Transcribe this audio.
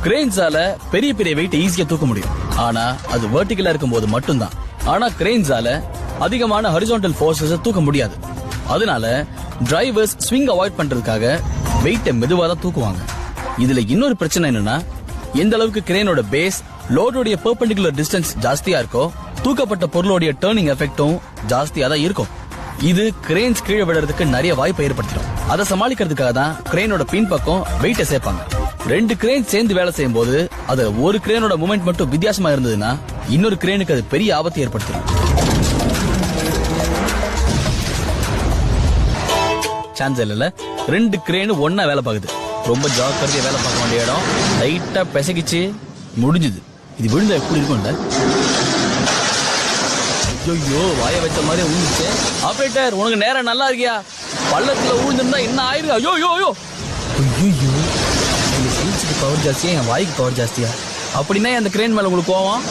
கிரேன்ஸால பெரிய பெரிய வெயிட் ஈஸியா தூக்க முடியும். ஆனா அது வெர்டிகலா இருக்கும்போது மட்டும்தான். ஆனா கிரேன்ஸால அதிகமான ஹரிசான்டல் ஃபோர்ஸஸ் தூக்க முடியாது. அதனால டிரைவர்ஸ் ஸ்விங் அவாய்ட் பண்றதுக்காக வெயிட்டை மெதுவா தான் தூக்குவாங்க. இதுல இன்னொரு பிரச்சனை என்னன்னா, எந்த அளவுக்கு கிரேனோட பேஸ் லோடோடைய பெர்பெண்டிகுலர் டிஸ்டன்ஸ் ஜாஸ்தியா இருக்கோ தூக்கப்பட்ட பொருளோட டர்னிங் எஃபெக்டும் ஜாஸ்தியா தான் இருக்கும். இது கிரேன்ஸ் கீழே விடுறதுக்கு நிறைய வாய்ப்பை ஏற்படுத்திடும். அதை சமாளிக்கிறதுக்காக தான் கிரேனோட பின்பக்கம் வெயிட்டை சேர்ப்பாங்க. 2 கிரேன் சேர்ந்து வேலை செய்யும் போது அது ஒரு கிரேனோட மூமெண்ட் மட்டும் வித்தியாசமா இருந்ததுன்னா இன்னொரு கிரேனுக்கு அது பெரிய ஆபத்தை ஏற்படுத்திடும். சான்ஸ் இல்ல, 2 கிரேன் ஒன்னா வேலை பார்க்குது. ரொம்ப ஜாக்கிரதையா வேலை பார்க்க வேண்டிய இடம். லைட்டா பெசகிச்சு முடிஞ்சுது. இது விழுந்த எப்படி இருக்கும்ல? ஐயோ, வாய வச்ச மாதிரி ஊந்துச்சு. ஆபரேட்டர், உனக்கு நேரம் நல்லா இருக்கியா? பள்ளத்துல ஊழ்ந்திருந்தா என்ன ஆயிருக்கு? ஐயோ ஐயோ ஐயோ ஐயோ, சீட்ஸுக்கு பவர் ஜாஸ்தியா என் வாய்க்கு பவர் ஜாஸ்தியா? அப்படின்னா அந்த கிரேன் மேல உங்களுக்கு கோவம்?